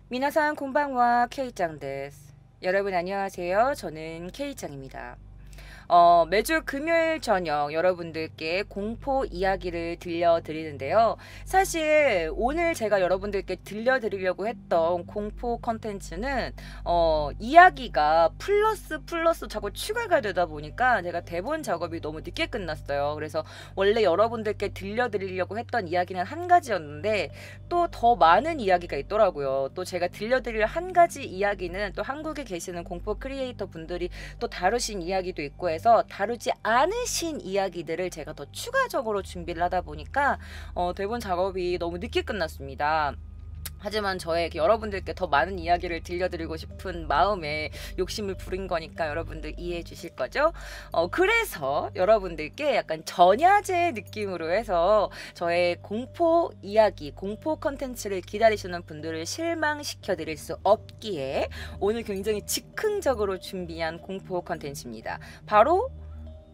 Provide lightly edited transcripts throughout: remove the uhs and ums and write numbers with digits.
미나상 곤방와 케이짱 데스. 여러분 안녕하세요. 저는 케이짱입니다. 매주 금요일 저녁 여러분들께 공포 이야기를 들려드리는데요. 사실 오늘 제가 여러분들께 들려드리려고 했던 공포 컨텐츠는 이야기가 플러스 자꾸 추가가 되다 보니까 제가 대본 작업이 너무 늦게 끝났어요. 그래서 원래 여러분들께 들려드리려고 했던 이야기는 한 가지였는데 또 더 많은 이야기가 있더라고요. 또 제가 들려드릴 한 가지 이야기는 또 한국에 계시는 공포 크리에이터 분들이 또 다루신 이야기도 있고 해서 다루지 않으신 이야기들을 제가 더 추가적으로 준비를 하다 보니까 대본 작업이 너무 늦게 끝났습니다. 하지만 저의 여러분들께 더 많은 이야기를 들려드리고 싶은 마음에 욕심을 부린 거니까 여러분들 이해해 주실 거죠? 그래서 여러분들께 약간 전야제 느낌으로 해서 저의 공포 이야기, 공포 컨텐츠를 기다리시는 분들을 실망시켜 드릴 수 없기에 오늘 굉장히 즉흥적으로 준비한 공포 컨텐츠입니다. 바로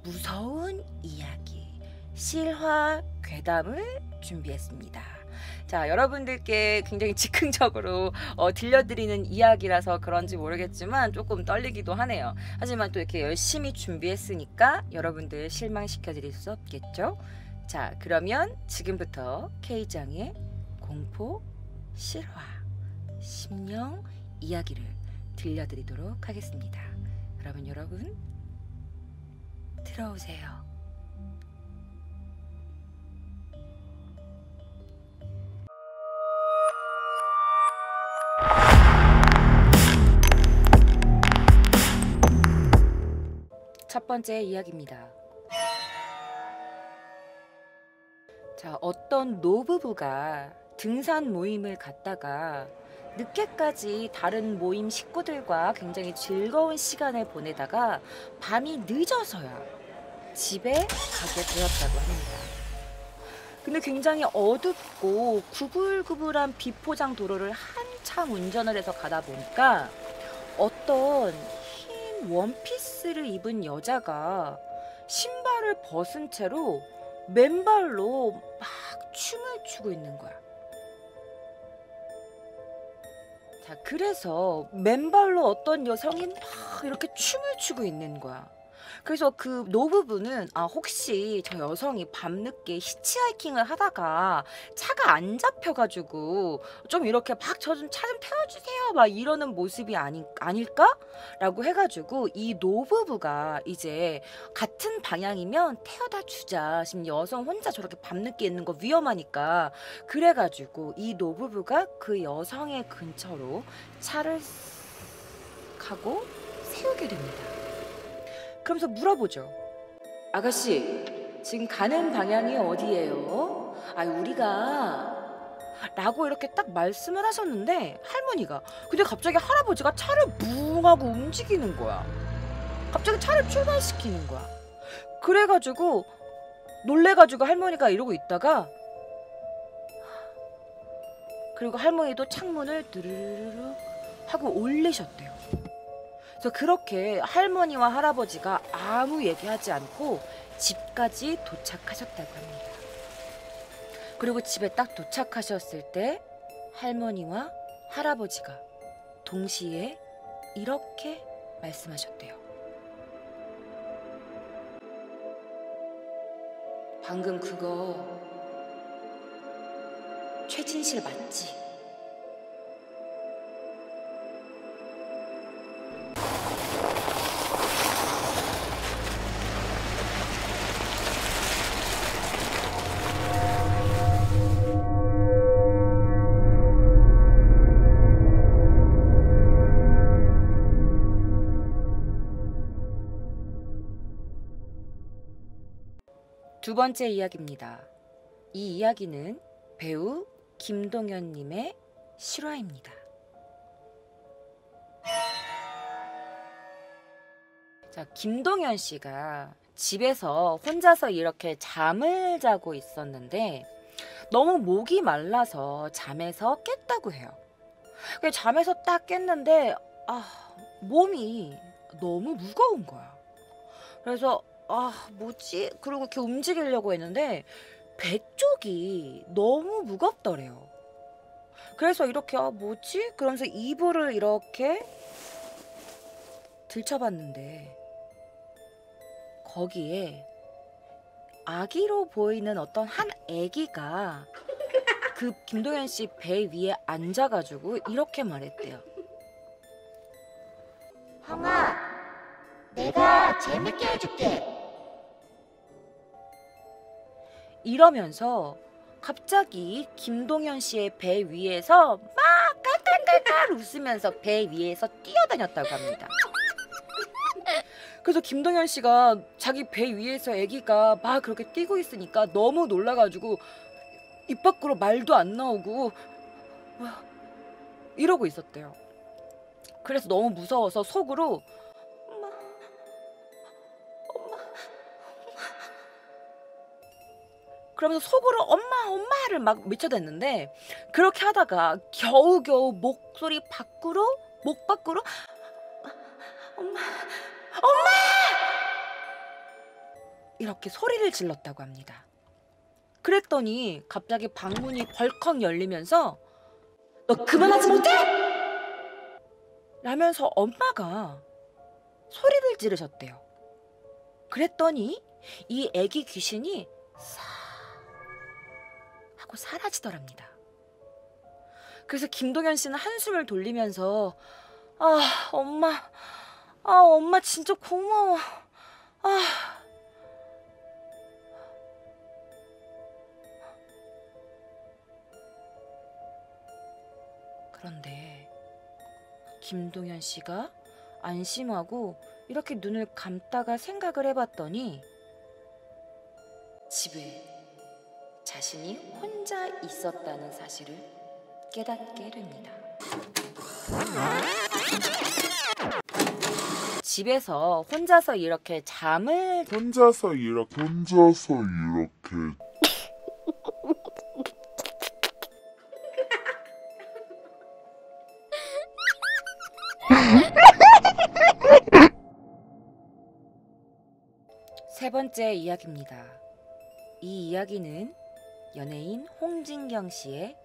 무서운 이야기, 실화 괴담을 준비했습니다. 자, 여러분들께 굉장히 즉흥적으로 들려드리는 이야기라서 그런지 모르겠지만 조금 떨리기도 하네요. 하지만 또 이렇게 열심히 준비했으니까 여러분들 실망시켜 드릴 수 없겠죠? 자, 그러면 지금부터 K장의 공포 실화 심령 이야기를 들려드리도록 하겠습니다. 그러면 여러분 들어오세요. 첫 번째 이야기입니다. 자, 어떤 노부부가 등산 모임을 갔다가 늦게까지 다른 모임 식구들과 굉장히 즐거운 시간을 보내다가 밤이 늦어서야 집에 가게 되었다고 합니다. 근데 굉장히 어둡고 구불구불한 비포장 도로를 한참 운전을 해서 가다 보니까 어떤 흰 원피스를 입은 여자가 신발을 벗은 채로 맨발로 막 춤을 추고 있는 거야. 자, 그래서 맨발로 어떤 여성이 막 이렇게 춤을 추고 있는 거야. 그래서 그 노부부는 혹시 저 여성이 밤늦게 히치하이킹을 하다가 차가 안 잡혀가지고 좀 이렇게 막 저 좀 차 좀 태워주세요 막 이러는 모습이 아닐까라고 해가지고 이 노부부가 이제 같은 방향이면 태워다 주자. 지금 여성 혼자 저렇게 밤늦게 있는 거 위험하니까. 그래가지고 이 노부부가 그 여성의 근처로 차를 가고 세우게 됩니다. 그러면서 물어보죠. 아가씨, 지금 가는 방향이 어디예요? 우리가 라고 이렇게 딱 말씀을 하셨는데 할머니가, 근데 갑자기 할아버지가 차를 붕 하고 움직이는 거야. 갑자기 차를 출발시키는 거야. 그래가지고 놀래가지고 할머니가 이러고 있다가, 그리고 할머니도 창문을 드르르르 하고 올리셨대요. 그래서 그렇게 할머니와 할아버지가 아무 얘기하지 않고 집까지 도착하셨다고 합니다. 그리고 집에 딱 도착하셨을 때 할머니와 할아버지가 동시에 이렇게 말씀하셨대요. 방금 그거 최진실 맞지? 두 번째 이야기입니다. 이 이야기는 배우 김동현님의 실화입니다. 자, 김동현 씨가 집에서 혼자서 이렇게 잠을 자고 있었는데 너무 목이 말라서 잠에서 깼다고 해요. 잠에서 딱 깼는데 몸이 너무 무거운 거야. 그래서 뭐지? 그리고 이렇게 움직이려고 했는데 배 쪽이 너무 무겁더래요. 그래서 이렇게 뭐지? 그러면서 이불을 이렇게 들춰봤는데 거기에 아기로 보이는 어떤 한 아기가 그 김동현 씨 배 위에 앉아가지고 이렇게 말했대요. 형아, 내가 재밌게 해줄게. 이러면서 갑자기 김동현 씨의 배 위에서 막 깔깔깔깔 웃으면서 배 위에서 뛰어다녔다고 합니다. 그래서 김동현 씨가 자기 배 위에서 아기가 막 그렇게 뛰고 있으니까 너무 놀라가지고 입 밖으로 말도 안 나오고 이러고 있었대요. 그래서 너무 무서워서 속으로 엄마, 엄마, 그러면서 속으로 엄마를 막 외쳐댔는데 그렇게 하다가 겨우겨우 목 밖으로 엄마 이렇게 소리를 질렀다고 합니다. 그랬더니 갑자기 방문이 벌컥 열리면서 너 그만하지 못해? 라면서 엄마가 소리를 지르셨대요. 그랬더니 이 애기 귀신이 싹 하고 사라지더랍니다. 그래서 김동현 씨는 한숨을 돌리면서 엄마 진짜 고마워. 그런데 김동현 씨가 안심하고 이렇게 눈을 감다가 생각을 해봤더니 집에 자신이 혼자 있었다는 사실을 깨닫게 됩니다. 집에서 혼자서 이렇게 혼자서 이렇게 세 번째 이야기입니다. 이 이야기는 연예인 홍진경 씨의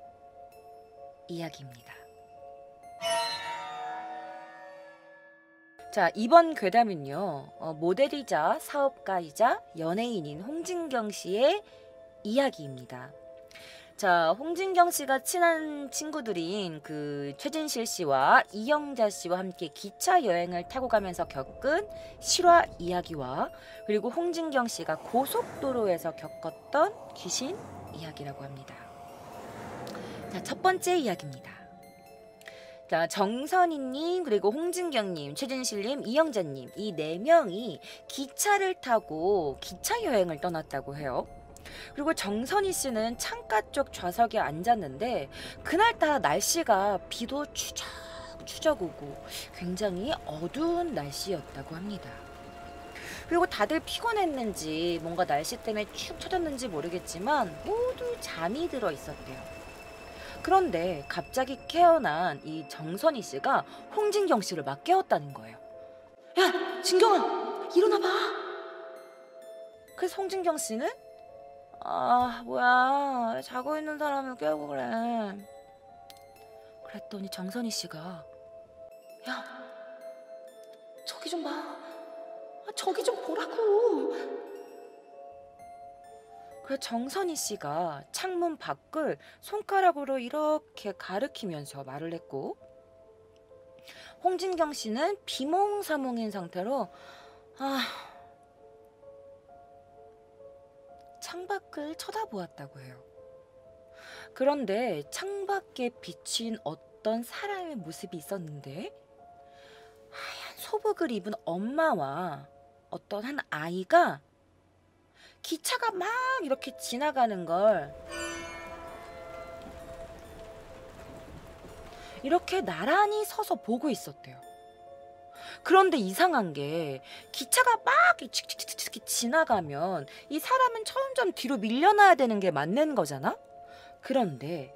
이야기입니다. 자, 이번 괴담은요, 모델이자 사업가이자 연예인인 홍진경 씨의 이야기입니다. 자, 홍진경 씨가 친한 친구들인 그 최진실 씨와 이영자 씨와 함께 기차 여행을 타고 가면서 겪은 실화 이야기와 그리고 홍진경 씨가 고속도로에서 겪었던 귀신 이야기라고 합니다. 자, 첫 번째 이야기입니다. 자, 정선희님, 그리고 홍진경님, 최진실님, 이영자님 이 4명이 기차를 타고 기차 여행을 떠났다고 해요. 그리고 정선희 씨는 창가 쪽 좌석에 앉았는데 그날따라 날씨가 비도 추적 오고 굉장히 어두운 날씨였다고 합니다. 그리고 다들 피곤했는지 뭔가 날씨 때문에 축 처졌는지 모르겠지만 모두 잠이 들어 있었대요. 그런데 갑자기 깨어난 이 정선희 씨가 홍진경 씨를 막 깨웠다는 거예요. 야, 진경아, 일어나봐. 그래서 홍진경 씨는 뭐야, 자고 있는 사람을 깨우고 그래. 그랬더니 정선희 씨가 야, 저기 좀 봐. 저기 좀 보라고. 그래서 정선희 씨가 창문 밖을 손가락으로 이렇게 가리키면서 말을 했고 홍진경 씨는 비몽사몽인 상태로 창밖을 쳐다보았다고 해요. 그런데 창밖에 비친 어떤 사람의 모습이 있었는데 하얀 소복을 입은 엄마와 어떤 한 아이가 기차가 막 이렇게 지나가는 걸 이렇게 나란히 서서 보고 있었대요. 그런데 이상한 게 기차가 막 칙칙칙칙 지나가면 이 사람은 점점 뒤로 밀려나야 되는 게 맞는 거잖아? 그런데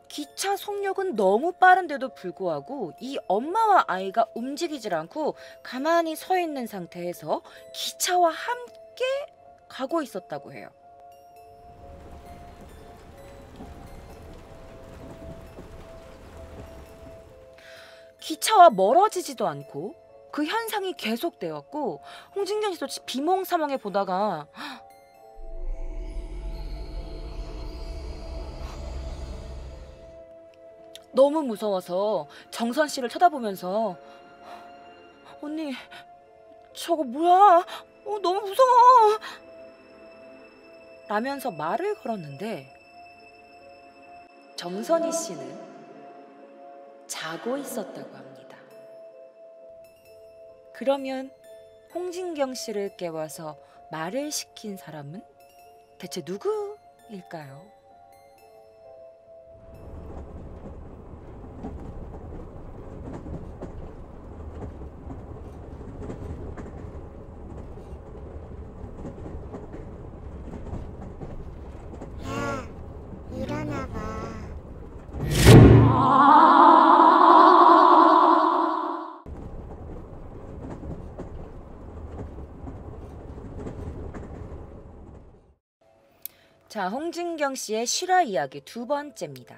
기차 속력은 너무 빠른데도 불구하고 이 엄마와 아이가 움직이질 않고 가만히 서 있는 상태에서 기차와 함께 가고 있었다고 해요. 기차와 멀어지지도 않고 그 현상이 계속되었고 홍진경 씨도 비몽사몽해 보다가 너무 무서워서 정선 씨를 쳐다보면서 언니 저거 뭐야? 너무 무서워 라면서 말을 걸었는데 정선희 씨는 자고 있었다고 합니다. 그러면 홍진경 씨를 깨워서 말을 시킨 사람은 대체 누구일까요? 야, 일어나 봐. 자, 홍진경 씨의 실화 이야기 두 번째입니다.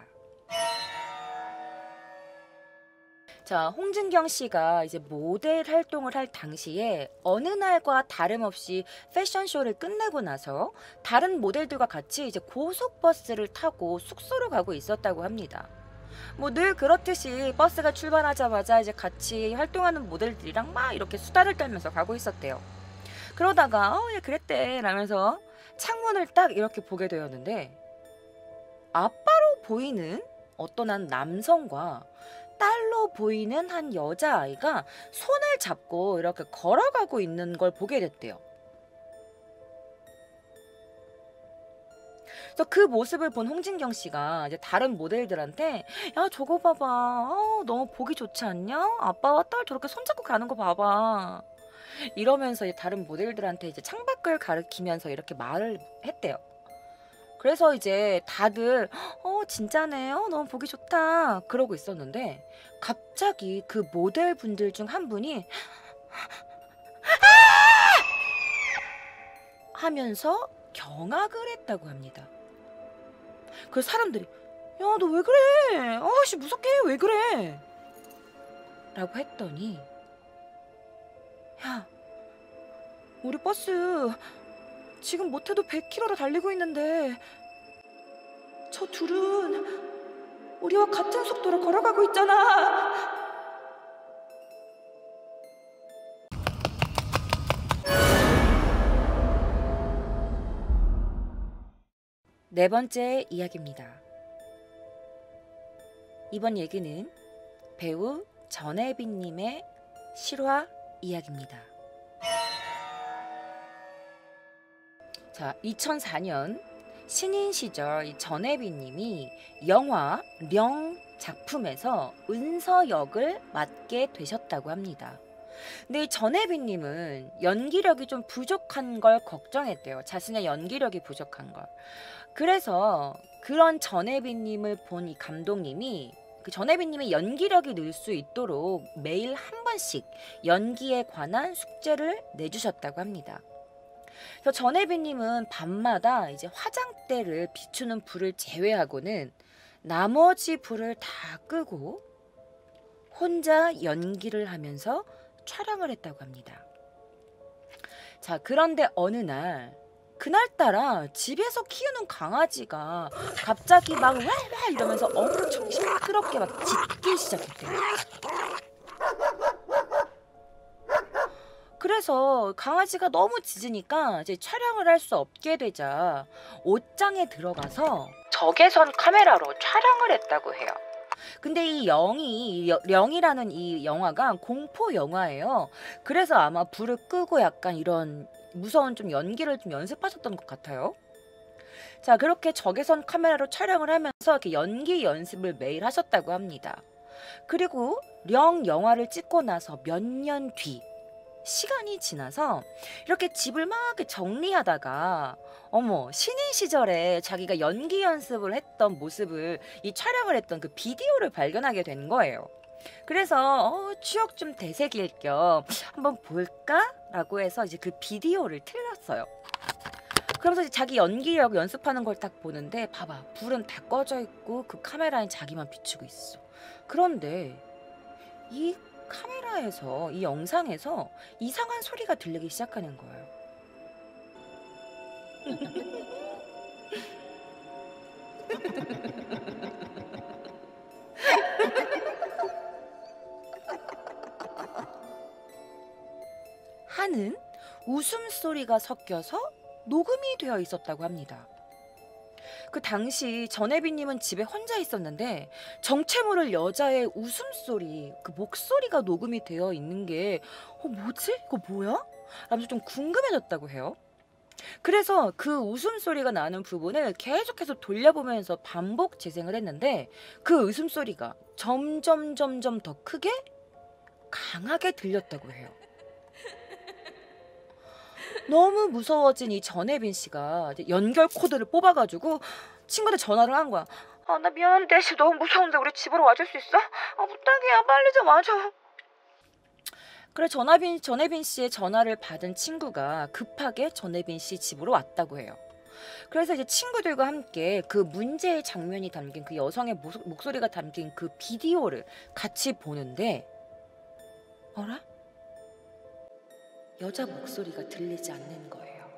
자, 홍진경 씨가 이제 모델 활동을 할 당시에 어느 날과 다름없이 패션쇼를 끝내고 나서 다른 모델들과 같이 이제 고속버스를 타고 숙소로 가고 있었다고 합니다. 뭐 늘 그렇듯이 버스가 출발하자마자 이제 같이 활동하는 모델들이랑 막 이렇게 수다를 떨면서 가고 있었대요. 그러다가 예, 그랬대 라면서 창문을 딱 이렇게 보게 되었는데 아빠로 보이는 어떤 한 남성과 딸로 보이는 한 여자아이가 손을 잡고 이렇게 걸어가고 있는 걸 보게 됐대요. 그래서 그 모습을 본 홍진경 씨가 이제 다른 모델들한테 야 저거 봐봐 너무 보기 좋지 않냐? 아빠와 딸 저렇게 손잡고 가는 거 봐봐 이러면서 이제 다른 모델들한테 이제 창밖을 가리키면서 이렇게 말을 했대요. 그래서 이제 다들 진짜네 너무 보기 좋다 그러고 있었는데 갑자기 그 모델분들 중 한 분이 하면서 경악을 했다고 합니다. 그래서 사람들이 야 너 왜 그래 아씨 무섭게 왜 그래 라고 했더니 야 우리 버스 지금 못해도 100km로 달리고 있는데 저 둘은 우리와 같은 속도로 걸어가고 있잖아. 네 번째 이야기입니다. 이번 얘기는 배우 전혜빈님의 실화 이야기입니다. 자, 2004년 신인 시절 이 전혜빈님이 영화 령 작품에서 은서 역을 맡게 되셨다고 합니다. 근데 이 전혜빈님은 연기력이 좀 부족한 걸 걱정했대요. 자신의 연기력이 부족한 걸. 그래서 그런 전혜빈님을 본 이 감독님이 그 전혜빈님의 연기력이 늘 수 있도록 매일 한 번씩 연기에 관한 숙제를 내주셨다고 합니다. 그래서 전혜빈님은 밤마다 이제 화장대를 비추는 불을 제외하고는 나머지 불을 다 끄고 혼자 연기를 하면서 촬영을 했다고 합니다. 자, 그런데 어느 날 그날따라 집에서 키우는 강아지가 갑자기 막 왈왈 이러면서 엄청 시끄럽게 막 짖기 시작했대요. 그래서 강아지가 너무 짖으니까 이제 촬영을 할 수 없게 되자 옷장에 들어가서 적외선 카메라로 촬영을 했다고 해요. 근데 이 령이라는 이 영화가 공포 영화예요. 그래서 아마 불을 끄고 약간 이런 무서운 좀 연기를 좀 연습하셨던 것 같아요. 자, 그렇게 적외선 카메라로 촬영을 하면서 이렇게 연기 연습을 매일 하셨다고 합니다. 그리고 령 영화를 찍고 나서 몇 년 뒤 시간이 지나서 이렇게 집을 막 이렇게 정리하다가 어머 신인 시절에 자기가 연기 연습을 했던 모습을 이 촬영을 했던 그 비디오를 발견하게 된 거예요. 그래서 추억 좀 되새길 겸 한번 볼까? 라고 해서 이제 그 비디오를 틀었어요. 그러면서 이제 자기 연기력 연습하는 걸 딱 보는데 봐봐 불은 다 꺼져 있고 그 카메라엔 자기만 비추고 있어. 그런데 이 카메라에서, 이 영상에서 이상한 소리가 들리기 시작하는 거예요. 하는 웃음소리가 섞여서 녹음이 되어 있었다고 합니다. 그 당시 전혜빈님은 집에 혼자 있었는데 정체 모를 여자의 웃음소리, 그 목소리가 녹음이 되어 있는 게 뭐지? 이거 뭐야? 라면서 좀 궁금해졌다고 해요. 그래서 그 웃음소리가 나는 부분을 계속해서 돌려보면서 반복 재생을 했는데 그 웃음소리가 점점 더 크게 강하게 들렸다고 해요. 너무 무서워진 이 전혜빈 씨가 이제 연결 코드를 뽑아가지고 친구한테 전화를 한 거야. 나 미안한데 지금 너무 무서운데 우리 집으로 와줄 수 있어? 부탁이야, 빨리 좀 와줘. 그래, 전혜빈 씨의 전화를 받은 친구가 급하게 전혜빈 씨 집으로 왔다고 해요. 그래서 이제 친구들과 함께 그 문제의 장면이 담긴 그 여성의 목소리가 담긴 그 비디오를 같이 보는데 어라? 여자 목소리가 들리지 않는 거예요.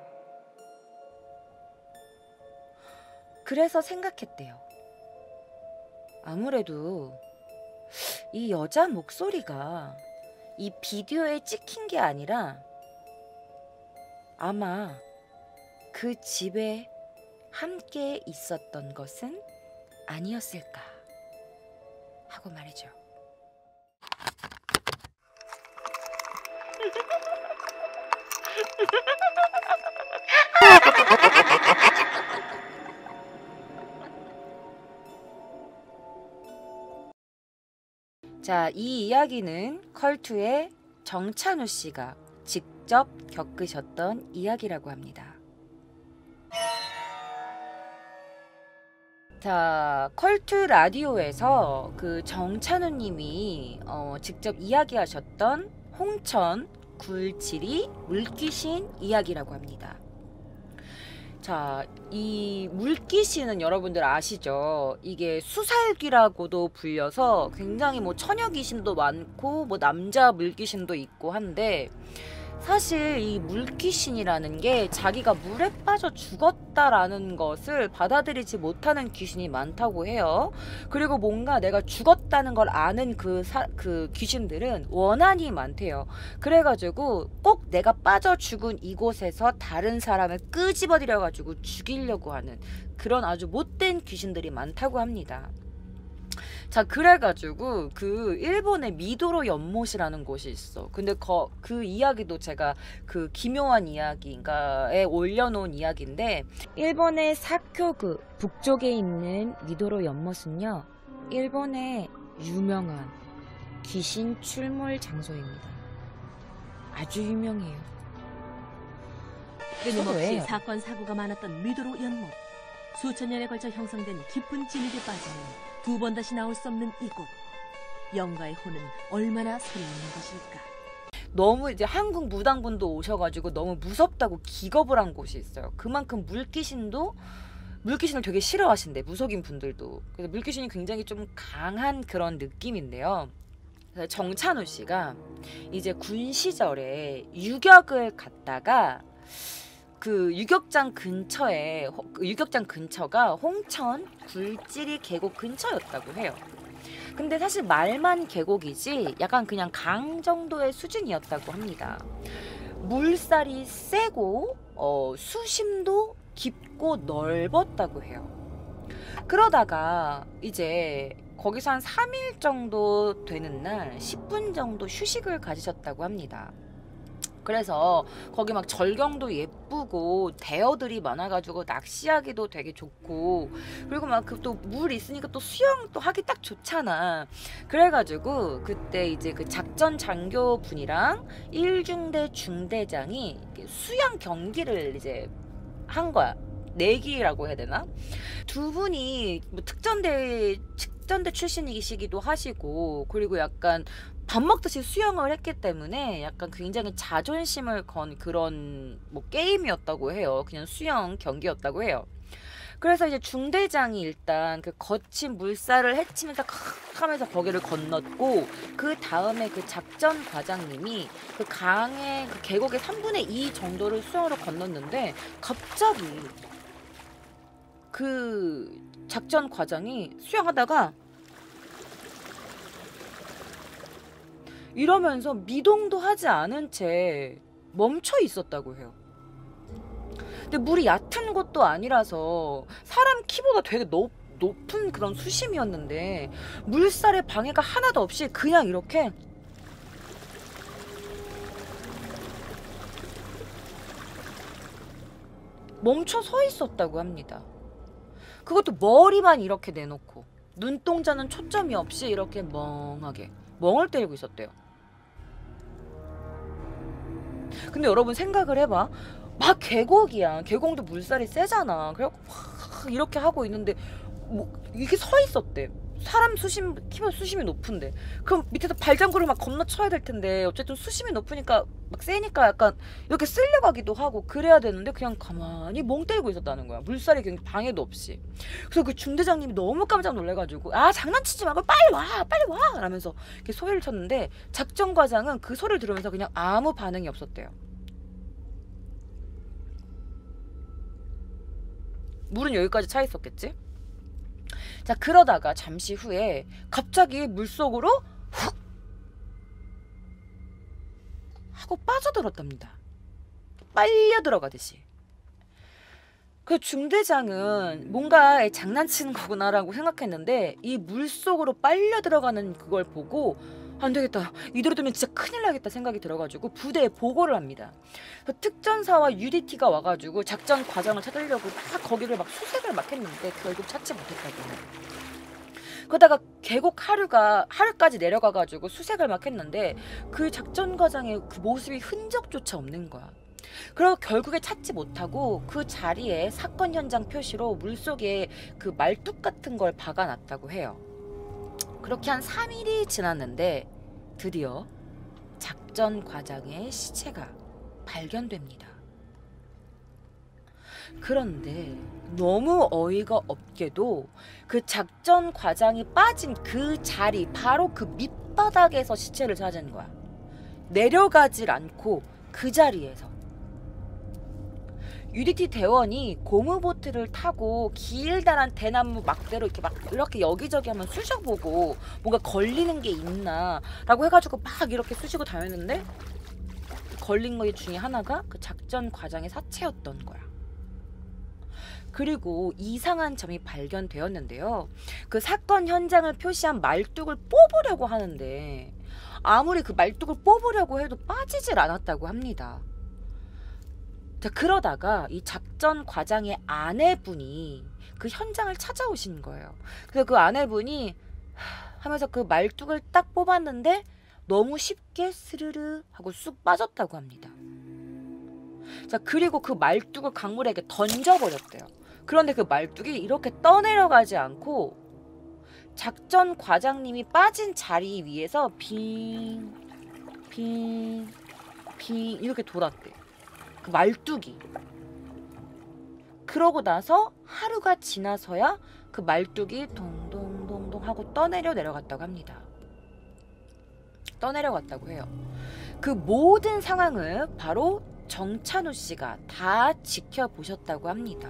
그래서 생각했대요. 아무래도 이 여자 목소리가 이 비디오에 찍힌 게 아니라 아마 그 집에 함께 있었던 것은 아니었을까 하고 말이죠. 자, 이 이야기는 컬투의 정찬우 씨가 직접 겪으셨던 이야기라고 합니다. 자, 컬투 라디오에서 그 정찬우 님이 직접 이야기하셨던 홍천 굴지리 물귀신 이야기라고 합니다. 자, 이 물귀신은 여러분들 아시죠? 이게 수살귀라고도 불려서 굉장히 뭐 처녀 귀신도 많고 뭐 남자 물귀신도 있고 한데 사실 이 물귀신이라는 게 자기가 물에 빠져 죽었다라는 것을 받아들이지 못하는 귀신이 많다고 해요. 그리고 뭔가 내가 죽었다는 걸 아는 그 귀신들은 원한이 많대요. 그래가지고 꼭 내가 빠져 죽은 이곳에서 다른 사람을 끄집어들여가지고 죽이려고 하는 그런 아주 못된 귀신들이 많다고 합니다. 자, 그래가지고 그 일본의 미도로 연못이라는 곳이 있어. 근데 그 이야기도 제가 그 기묘한 이야기인가에 올려놓은 이야기인데, 일본의 사쿄구 북쪽에 있는 미도로 연못은요, 일본의 유명한 귀신 출몰 장소입니다. 아주 유명해요. 끊임없이 사건 사고가 많았던 미도로 연못. 수천 년에 걸쳐 형성된 깊은 진흙에 빠지면 두 번 다시 나올 수 없는 이곳. 영가의 혼은 얼마나 소리있는 것일까. 너무 이제 한국 무당분도 오셔가지고 너무 무섭다고 기겁을 한 곳이 있어요. 그만큼 물귀신을 되게 싫어하신대, 무속인 분들도. 그래서 물귀신이 굉장히 좀 강한 그런 느낌인데요. 그래서 정찬우 씨가 이제 군 시절에 유격을 갔다가 그 유격장 근처가 홍천 굴지리 계곡 근처였다고 해요. 근데 사실 말만 계곡이지 약간 그냥 강 정도의 수준이었다고 합니다. 물살이 세고 수심도 깊고 넓었다고 해요. 그러다가 이제 거기서 한 3일 정도 되는 날 10분 정도 휴식을 가지셨다고 합니다. 그래서 거기 막 절경도 예쁘고 대어들이 많아가지고 낚시하기도 되게 좋고, 그리고 막 그 또 물 있으니까 또 수영 또 하기 딱 좋잖아. 그래가지고 그때 이제 그 작전 장교 분이랑 1중대 중대장이 수영 경기를 이제 한 거야. 내기라고 해야 되나? 두 분이 뭐 특전대 출신이시기도 하시고, 그리고 약간 밥 먹듯이 수영을 했기 때문에 약간 굉장히 자존심을 건 그런 뭐 게임이었다고 해요. 그냥 수영 경기였다고 해요. 그래서 이제 중대장이 일단 그 거친 물살을 헤치면서 하면서 거기를 건넜고, 그 다음에 그 작전 과장님이 그 강의 그 계곡의 3분의 2 정도를 수영으로 건넜는데, 갑자기 그 작전 과장이 수영하다가 이러면서 미동도 하지 않은 채 멈춰 있었다고 해요. 근데 물이 얕은 것도 아니라서 사람 키보다 되게 높은 그런 수심이었는데 물살의 방해가 하나도 없이 그냥 이렇게 멈춰 서 있었다고 합니다. 그것도 머리만 이렇게 내놓고 눈동자는 초점이 없이 이렇게 멍하게 멍을 때리고 있었대요. 근데 여러분 생각을 해봐. 막 계곡이야. 계곡도 물살이 세잖아. 그래갖고 막 이렇게 하고 있는데 뭐 이게 서 있었대. 사람 키보다 수심이 높은데. 그럼 밑에서 발장구를 막 겁나 쳐야 될 텐데 어쨌든 수심이 높으니까 막 세니까 약간 이렇게 쓸려가기도 하고 그래야 되는데 그냥 가만히 멍 때리고 있었다는 거야. 물살이 그냥 방해도 없이. 그래서 그 중대장님이 너무 깜짝 놀래가지고 아 장난치지 말고 빨리 와 라면서 이렇게 소리를 쳤는데, 작전과장은 그 소리를 들으면서 그냥 아무 반응이 없었대요. 물은 여기까지 차 있었겠지? 자, 그러다가 잠시 후에 갑자기 물속으로 훅 하고 빠져들었답니다. 빨려 들어가듯이. 그 중대장은 뭔가 장난치는 거구나라고 생각했는데 이 물속으로 빨려 들어가는 그걸 보고 안 되겠다, 이대로 두면 진짜 큰일 나겠다 생각이 들어가지고 부대에 보고를 합니다. 특전사와 UDT가 와가지고 작전 과장을 찾으려고 막 거기를 막 수색을 막 했는데 결국 찾지 못했다고. 그러다가 계곡 하류까지 내려가가지고 수색을 막 했는데 그 작전 과장의 그 모습이 흔적조차 없는 거야. 그리고 결국에 찾지 못하고 그 자리에 사건 현장 표시로 물속에 그 말뚝 같은 걸 박아놨다고 해요. 그렇게 한 3일이 지났는데 드디어 작전 과장의 시체가 발견됩니다. 그런데 너무 어이가 없게도 그 작전 과장이 빠진 그 자리, 바로 그 밑바닥에서 시체를 찾은 거야. 내려가질 않고 그 자리에서. UDT 대원이 고무보트를 타고 길다란 대나무 막대로 이렇게 여기저기 한번 쑤셔보고 뭔가 걸리는 게 있나 라고 해가지고 막 이렇게 쑤시고 다녔는데 걸린 것 중에 하나가 그 작전 과장의 사체였던 거야. 그리고 이상한 점이 발견되었는데요. 그 사건 현장을 표시한 말뚝을 뽑으려고 하는데 아무리 그 말뚝을 뽑으려고 해도 빠지질 않았다고 합니다. 자, 그러다가 이 작전 과장의 아내분이 그 현장을 찾아오신 거예요. 그래서 그 아내분이 하면서 그 말뚝을 딱 뽑았는데 너무 쉽게 스르르 하고 쑥 빠졌다고 합니다. 자, 그리고 그 말뚝을 강물에게 던져버렸대요. 그런데 그 말뚝이 이렇게 떠내려가지 않고 작전 과장님이 빠진 자리 위에서 빙 이렇게 돌았대. 그 말뚝이. 그러고 나서 하루가 지나서야 그 말뚝이 동동동동 하고 내려갔다고 합니다. 떠내려갔다고 해요. 그 모든 상황을 바로 정찬우 씨가 다 지켜보셨다고 합니다.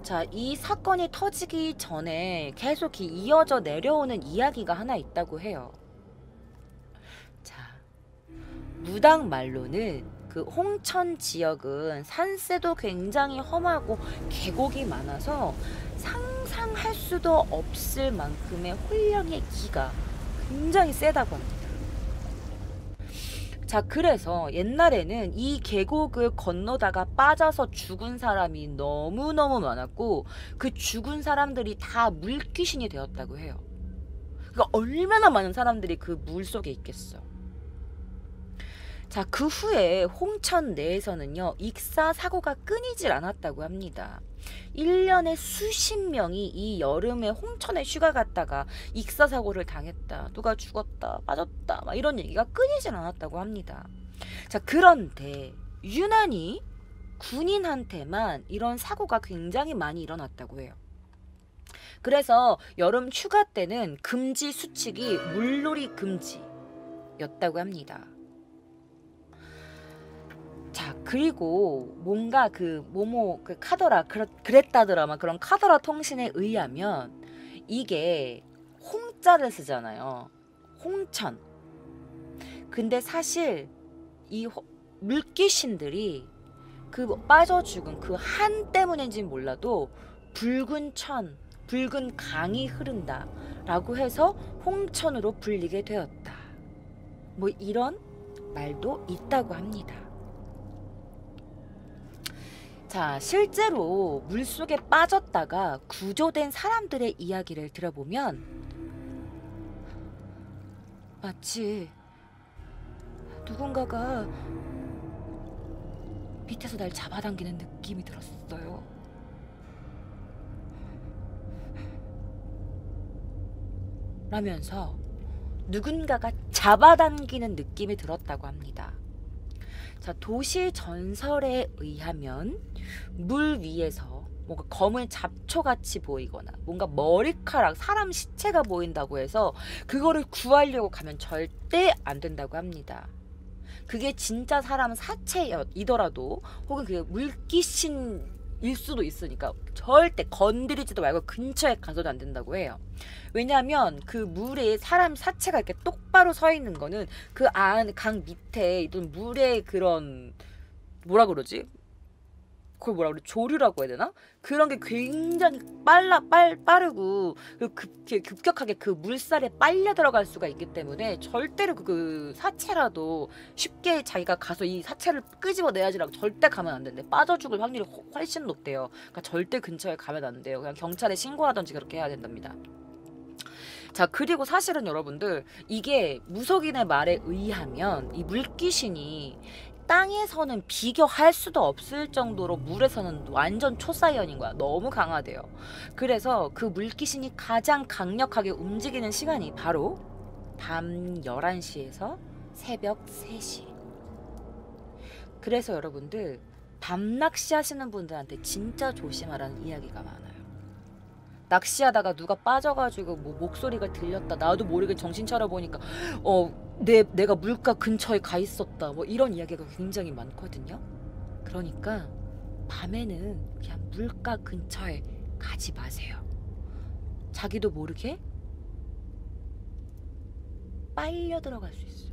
자, 이 사건이 터지기 전에 계속 이어져 내려오는 이야기가 하나 있다고 해요. 자, 무당 말로는 그 홍천 지역은 산세도 굉장히 험하고 계곡이 많아서 상상할 수도 없을 만큼의 혼령의 기가 굉장히 세다고 합니다. 자, 그래서 옛날에는 이 계곡을 건너다가 빠져서 죽은 사람이 너무너무 많았고 그 죽은 사람들이 다 물귀신이 되었다고 해요. 그러니까 얼마나 많은 사람들이 그 물속에 있겠어. 자, 그 후에 홍천 내에서는요, 익사 사고가 끊이질 않았다고 합니다. 1년에 수십 명이 이 여름에 홍천에 휴가 갔다가 익사 사고를 당했다, 누가 죽었다, 빠졌다, 막 이런 얘기가 끊이질 않았다고 합니다. 자, 그런데 유난히 군인한테만 이런 사고가 굉장히 많이 일어났다고 해요. 그래서 여름 휴가 때는 금지 수칙이 물놀이 금지였다고 합니다. 자, 그리고 뭔가 그 카더라 그랬다더라 막 그런 카더라 통신에 의하면 이게 홍자를 쓰잖아요. 홍천. 근데 사실 이 물귀신들이 그 빠져 죽은 그 한 때문인지는 몰라도 붉은 천, 붉은 강이 흐른다 라고 해서 홍천으로 불리게 되었다. 뭐 이런 말도 있다고 합니다. 자, 실제로 물속에 빠졌다가 구조된 사람들의 이야기를 들어보면 마치 누군가가 밑에서 날 잡아당기는 느낌이 들었어요. 라면서 누군가가 잡아당기는 느낌이 들었다고 합니다. 자, 도시 전설에 의하면 물 위에서 뭔가 검은 잡초같이 보이거나 뭔가 머리카락, 사람 시체가 보인다고 해서 그거를 구하려고 가면 절대 안 된다고 합니다. 그게 진짜 사람 사체이더라도 혹은 그게 물귀신일 수도 있으니까 절대 건드리지도 말고 근처에 가서도 안 된다고 해요. 왜냐하면 그 물에 사람 사체가 이렇게 똑바로 서 있는 거는 그 강 밑에 있던 물의 그런 뭐라 그러지? 그걸 뭐라 그래? 조류라고 해야 되나? 그런 게 굉장히 빠르고 급격하게 그 물살에 빨려 들어갈 수가 있기 때문에 절대로 그 사체라도 쉽게 자기가 가서 이 사체를 끄집어내야지라고 절대 가면 안 된대. 빠져 죽을 확률이 훨씬 높대요. 그러니까 절대 근처에 가면 안 돼요. 그냥 경찰에 신고하든지 그렇게 해야 된답니다. 자, 그리고 사실은 여러분들 이게 무속인의 말에 의하면 이 물귀신이 땅에서는 비교할 수도 없을 정도로 물에서는 완전 초사이언인 거야. 너무 강하대요. 그래서 그 물귀신이 가장 강력하게 움직이는 시간이 바로 밤 11시에서 새벽 3시. 그래서 여러분들 밤 낚시하시는 분들한테 진짜 조심하라는 이야기가 많아요. 낚시하다가 누가 빠져가지고 뭐 목소리가 들렸다, 나도 모르게 정신 차려보니까 내가 물가 근처에 가 있었다, 뭐 이런 이야기가 굉장히 많거든요. 그러니까 밤에는 그냥 물가 근처에 가지 마세요. 자기도 모르게 빨려 들어갈 수 있어요.